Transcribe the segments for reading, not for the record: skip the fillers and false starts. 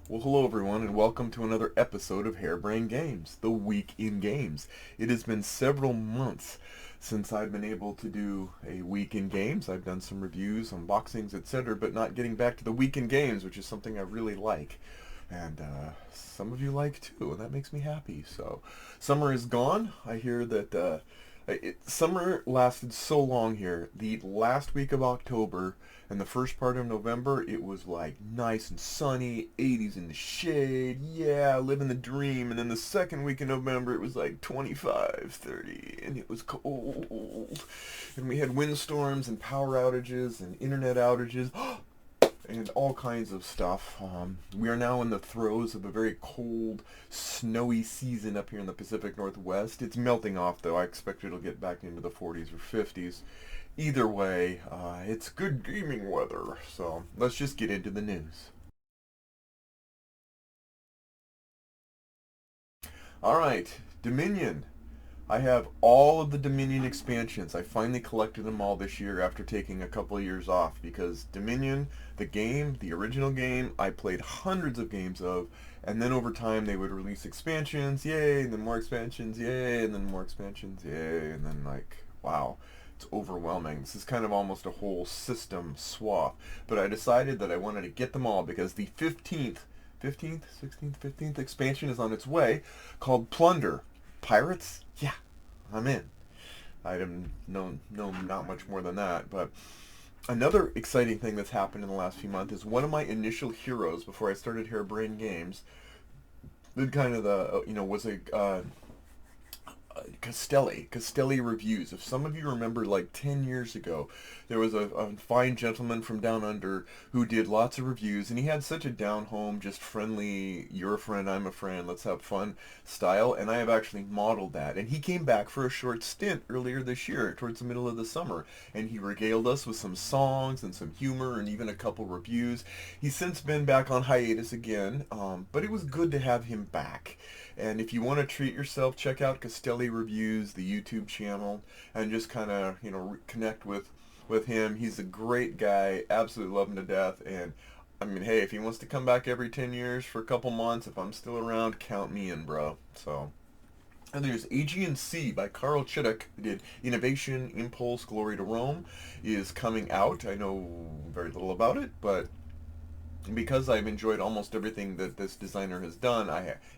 Well, hello everyone, and welcome to another episode of Harebrained Games, the week in games. It has been several months since I've been able to do a week in games. I've done some reviews, unboxings, etc., but not getting back to the week in games, which is something I really like. And some of you like too, and that makes me happy. So, summer is gone. I hear that summer lasted so long here. The last week of October and the first part of November, it was like nice and sunny, 80s in the shade, yeah, living the dream. And then the second week of November, it was like 25, 30, and it was cold. And we had windstorms and power outages and internet outages. And all kinds of stuff. We are now in the throes of a very cold, snowy season up here in the Pacific Northwest. It's melting off, though. I expect it'll get back into the 40s or 50s. Either way, it's good gaming weather. So let's just get into the news. All right, Dominion. I have all of the Dominion expansions. I finally collected them all this year after taking a couple of years off because Dominion, the game, the original game, I played hundreds of games of, and then over time they would release expansions, yay, and then more expansions, yay, and then more expansions, yay, and then like, wow, it's overwhelming. This is kind of almost a whole system swath. But I decided that I wanted to get them all because the 15th, 16th, 15th expansion is on its way called Plunder. Pirates? Yeah, I'm in. I didn't know not much more than that, but another exciting thing that's happened in the last few months is one of my initial heroes before I started Harebrained Games did kind of the was a Castelli reviews. If some of you remember, like 10 years ago, there was a fine gentleman from down under who did lots of reviews, and he had such a down home, just friendly, you're a friend, I'm a friend, let's have fun style, and I have actually modeled that. And he came back for a short stint earlier this year, towards the middle of the summer, and he regaled us with some songs and some humor and even a couple reviews. He's since been back on hiatus again, but it was good to have him back. And if you want to treat yourself, check out Castelli Reviews, the YouTube channel, and just kind of, connect with him. He's a great guy, absolutely love him to death. And I mean, hey, if he wants to come back every 10 years for a couple months, if I'm still around, count me in, bro. So, and there's Aegean Sea by Carl Chittick, who did Innovation, Impulse, Glory to Rome, is coming out. I know very little about it, but because I've enjoyed almost everything that this designer has done,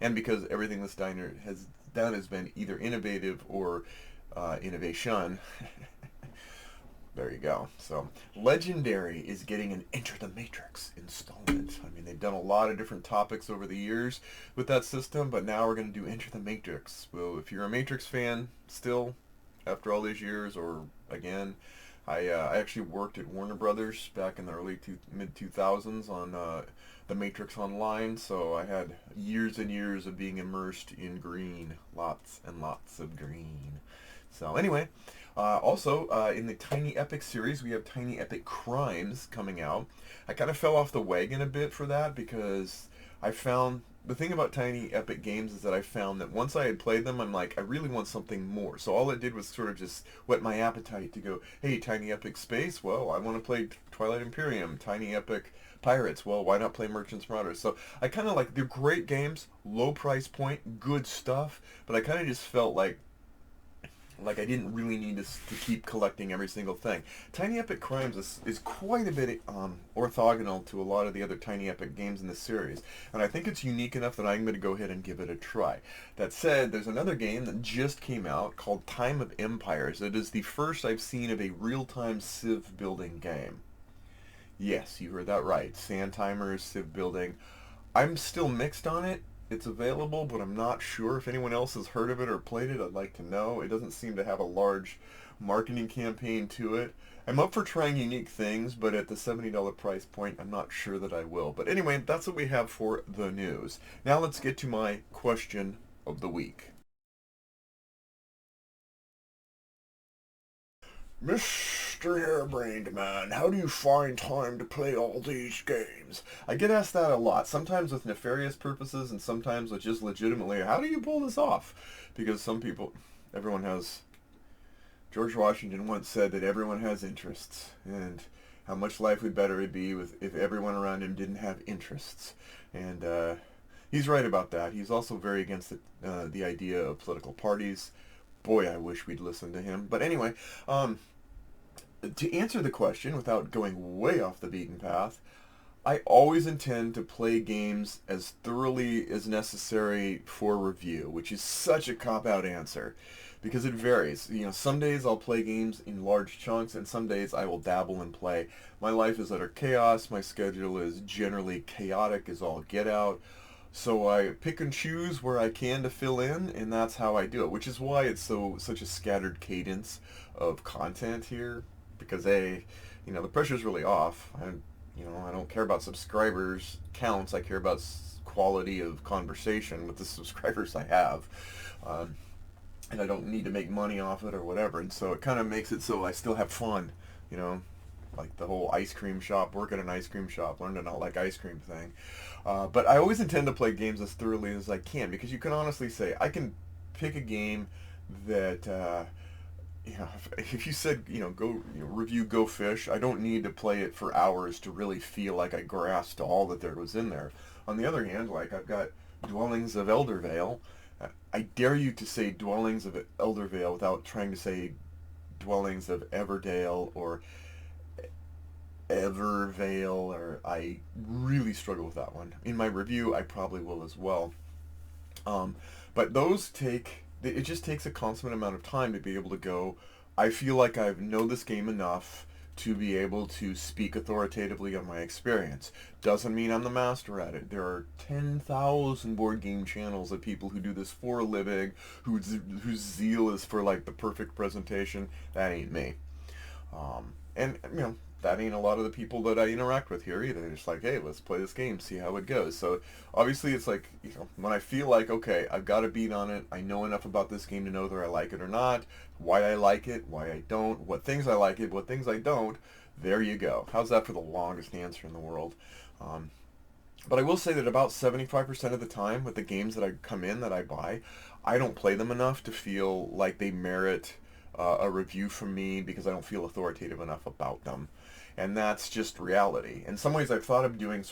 and because everything this designer has done has been either innovative or innovation. There you go. So, Legendary is getting an Enter the Matrix installment. I mean, they've done a lot of different topics over the years with that system, but now we're going to do Enter the Matrix. Well, if you're a Matrix fan still, after all these years, or again, I actually worked at Warner Brothers back in the mid 2000s on the Matrix Online, so I had years and years of being immersed in green, lots and lots of green. So anyway, also in the Tiny Epic series, we have Tiny Epic Crimes coming out. I kind of fell off the wagon a bit for that because I found the thing about Tiny Epic games is that I found that once I had played them, I'm like, I really want something more. So all it did was sort of just whet my appetite to go, hey, Tiny Epic Space, well, I want to play Twilight Imperium. Tiny Epic Pirates, well, why not play Merchants Marauders? So I kind of like, they're great games, low price point, good stuff, but I kind of just felt like I didn't really need to keep collecting every single thing. Tiny Epic Crimes is quite a bit orthogonal to a lot of the other Tiny Epic games in this series, and I think it's unique enough that I'm going to go ahead and give it a try. That said, there's another game that just came out called Time of Empires. It is the first I've seen of a real-time Civ building game. Yes, you heard that right. Sand timers, Civ building. I'm still mixed on it. It's available, but I'm not sure if anyone else has heard of it or played it. I'd like to know. It doesn't seem to have a large marketing campaign to it. I'm up for trying unique things, but at the $70 price point, I'm not sure that I will. But anyway, that's what we have for the news. Now let's get to my question of the week. Mr. Harebrained Man, how do you find time to play all these games? I get asked that a lot, sometimes with nefarious purposes and sometimes with just legitimately, how do you pull this off? Because everyone has, George Washington once said that everyone has interests, and how much life would better it be if everyone around him didn't have interests. And he's right about that. He's also very against the idea of political parties. Boy, I wish we'd listened to him. But anyway, to answer the question without going way off the beaten path, I always intend to play games as thoroughly as necessary for review, which is such a cop-out answer because it varies. You know, some days I'll play games in large chunks and some days I will dabble and play. My life is utter chaos. My schedule is generally chaotic as all get out. So I pick and choose where I can to fill in, and that's how I do it, which is why it's such a scattered cadence of content here, because the pressure's really off. I don't care about subscribers counts. I care about quality of conversation with the subscribers I have, and I don't need to make money off it or whatever. And so it kind of makes it so I still have fun, like the whole ice cream shop, work at an ice cream shop, learn to not like ice cream thing. But I always intend to play games as thoroughly as I can, because you can honestly say I can pick a game that. If you said, go review Go Fish, I don't need to play it for hours to really feel like I grasped all that there was in there. On the other hand, like I've got Dwellings of Eldervale. I dare you to say Dwellings of Eldervale without trying to say Dwellings of Everdale or Evervale, or I really struggle with that one. In my review, I probably will as well. But those it just takes a consummate amount of time to be able to go, I feel like I know this game enough to be able to speak authoritatively on my experience. Doesn't mean I'm the master at it. There are 10,000 board game channels of people who do this for a living, whose zeal is for like the perfect presentation. That ain't me. And that ain't a lot of the people that I interact with here either. They're just like, hey, let's play this game, see how it goes. So obviously it's like, when I feel like, okay, I've got a beat on it, I know enough about this game to know whether I like it or not, why I like it, why I don't, what things I like it, what things I don't, there you go. How's that for the longest answer in the world? But I will say that about 75% of the time with the games that I come in that I buy, I don't play them enough to feel like they merit a review from me because I don't feel authoritative enough about them. And that's just reality. In some ways, I've thought of doing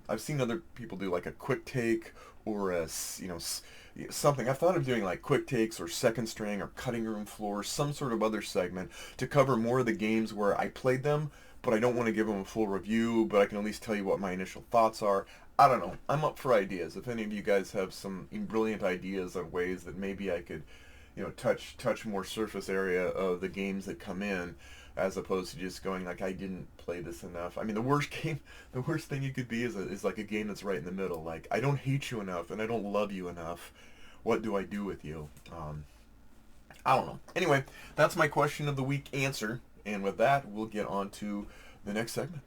I've seen other people do like a quick take or something. I've thought of doing like quick takes or second string or cutting room floor, some sort of other segment to cover more of the games where I played them, but I don't want to give them a full review, but I can at least tell you what my initial thoughts are. I don't know. I'm up for ideas. If any of you guys have some brilliant ideas on ways that maybe I could, touch more surface area of the games that come in, as opposed to just going like I didn't play this enough. I mean, the worst thing you could be is like a game that's right in the middle. Like I don't hate you enough and I don't love you enough. What do I do with you? I don't know. Anyway, that's my question of the week answer. And with that, we'll get on to the next segment.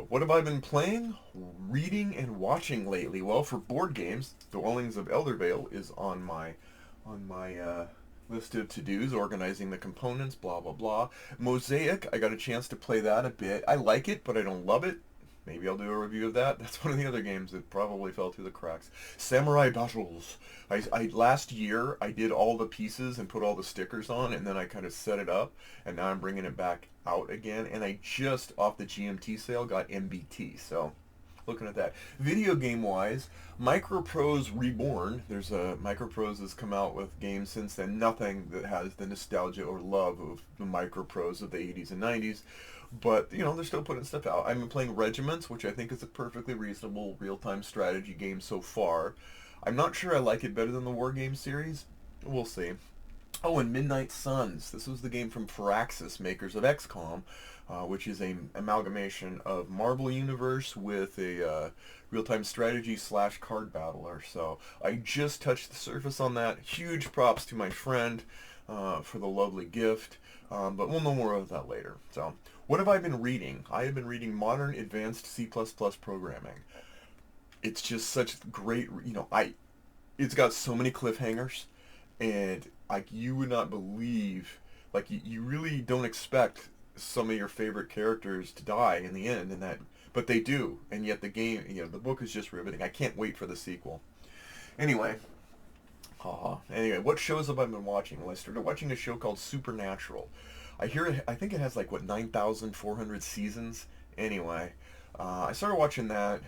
What have I been playing, reading, and watching lately? Well, for board games, Dwellings of Eldervale is on my list of to-dos, organizing the components, blah, blah, blah. Mosaic, I got a chance to play that a bit. I like it, but I don't love it. Maybe I'll do a review of that. That's one of the other games that probably fell through the cracks. Samurai Battles. Last year, I did all the pieces and put all the stickers on, and then I kind of set it up, and now I'm bringing it back out again. And I just, off the GMT sale, got MBT, so looking at that. Video game-wise, Microprose Reborn. Microprose has come out with games since then. Nothing that has the nostalgia or love of the Microprose of the 80s and 90s. But, they're still putting stuff out. I've been playing Regiments, which I think is a perfectly reasonable real-time strategy game so far. I'm not sure I like it better than the War Game series. We'll see. Oh, and Midnight Suns. This was the game from Firaxis, makers of XCOM, which is an amalgamation of Marvel Universe with a real-time strategy / card battler. So I just touched the surface on that. Huge props to my friend for the lovely gift. But we'll know more of that later. So, what have I been reading? I have been reading Modern Advanced C++ Programming. It's just such great, it's got so many cliffhangers, and like you would not believe, like you really don't expect some of your favorite characters to die in the end, but they do, and yet the game, the book is just riveting. I can't wait for the sequel. Anyway, Anyway, what shows have I been watching? Well, I started watching a show called Supernatural. I think it has like, what, 9,400 seasons? Anyway, I started watching that,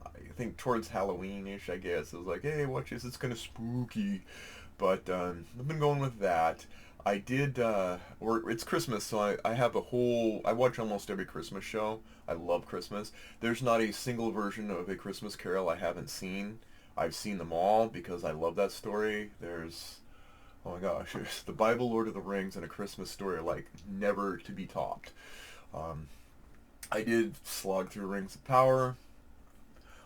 I think towards Halloween-ish, I guess. It was like, hey, watch this, it's kind of spooky. But I've been going with that. I did, or it's Christmas, so I have a whole, I watch almost every Christmas show. I love Christmas. There's not a single version of A Christmas Carol I haven't seen. I've seen them all because I love that story. There's, oh my gosh, The Bible, Lord of the Rings, and A Christmas Story are like never to be topped. I did slog through Rings of Power.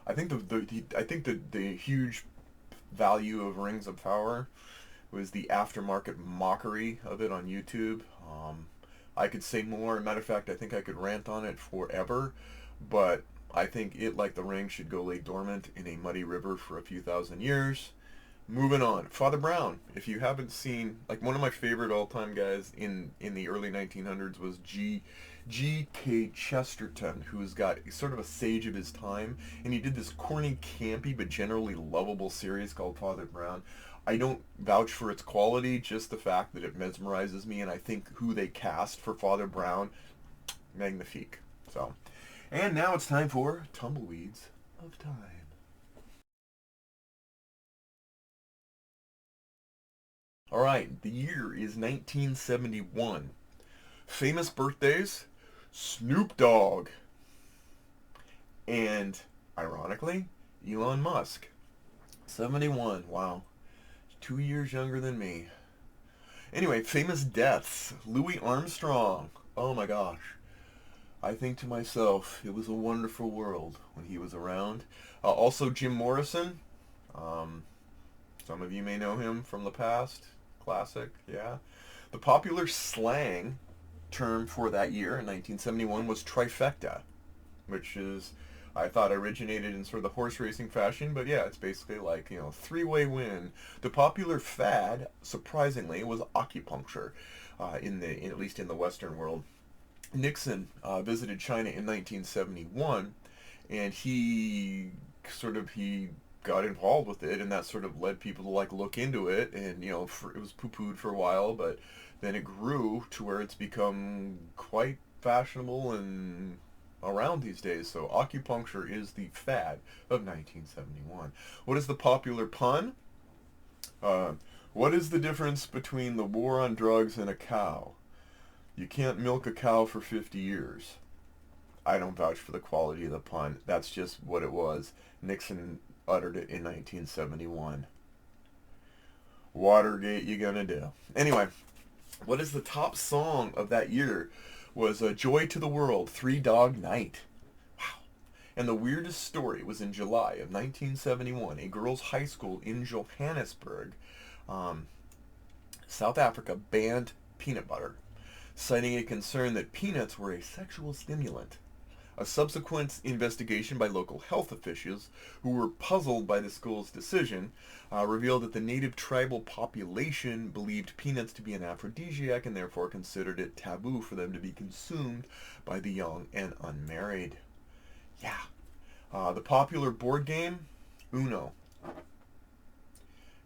I think the huge value of Rings of Power was the aftermarket mockery of it on YouTube. I could say more. Matter of fact, I think I could rant on it forever, but I think it, like the ring, should go lay dormant in a muddy river for a few thousand years. Moving on. Father Brown. If you haven't seen, like, one of my favorite all-time guys in the early 1900s was G.K. Chesterton, who's got sort of a sage of his time, and he did this corny, campy, but generally lovable series called Father Brown. I don't vouch for its quality, just the fact that it mesmerizes me, and I think who they cast for Father Brown, magnifique. So, and now it's time for Tumbleweeds of Time. All right, the year is 1971. Famous birthdays: Snoop Dogg, and, ironically, Elon Musk. 71, wow. 2 years younger than me. Anyway, famous deaths. Louis Armstrong. Oh my gosh. I think to myself, it was a wonderful world when he was around. Also, Jim Morrison. Some of you may know him from the past. Classic, yeah. The popular slang term for that year in 1971 was trifecta, which is, I thought, originated in sort of the horse racing fashion, but yeah, it's basically like, three-way win. The popular fad, surprisingly, was acupuncture, at least in the Western world. Nixon visited China in 1971, and he got involved with it, and that sort of led people to like look into it, and it was poo-pooed for a while, but then it grew to where it's become quite fashionable and around these days. So acupuncture is the fad of 1971. What is the popular pun? What is the difference between the war on drugs and a cow? You can't milk a cow for 50 years. I don't vouch for the quality of the pun. That's just what it was. Nixon uttered it in 1971. Watergate, you gonna do. Anyway, what is the top song of that year? Was Joy to the World, Three Dog Night. Wow. And the weirdest story was in July of 1971. A girls' high school in Johannesburg, South Africa, banned peanut butter, citing a concern that peanuts were a sexual stimulant. A subsequent investigation by local health officials, who were puzzled by the school's decision, revealed that the native tribal population believed peanuts to be an aphrodisiac and therefore considered it taboo for them to be consumed by the young and unmarried. Yeah. The popular board game, Uno.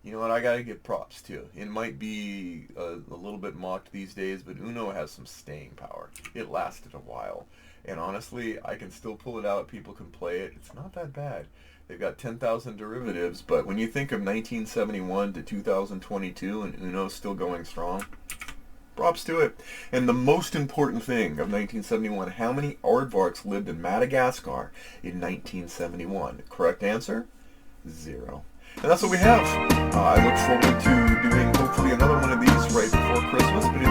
You know what, I gotta give props to. It might be a little bit mocked these days, but Uno has some staying power. It lasted a while. And honestly, I can still pull it out. People can play it. It's not that bad. They've got 10,000 derivatives, but when you think of 1971 to 2022 and Uno's still going strong, props to it. And the most important thing of 1971, how many aardvarks lived in Madagascar in 1971? Correct answer? 0. And that's what we have. I look forward to doing hopefully another one of these right before Christmas, but in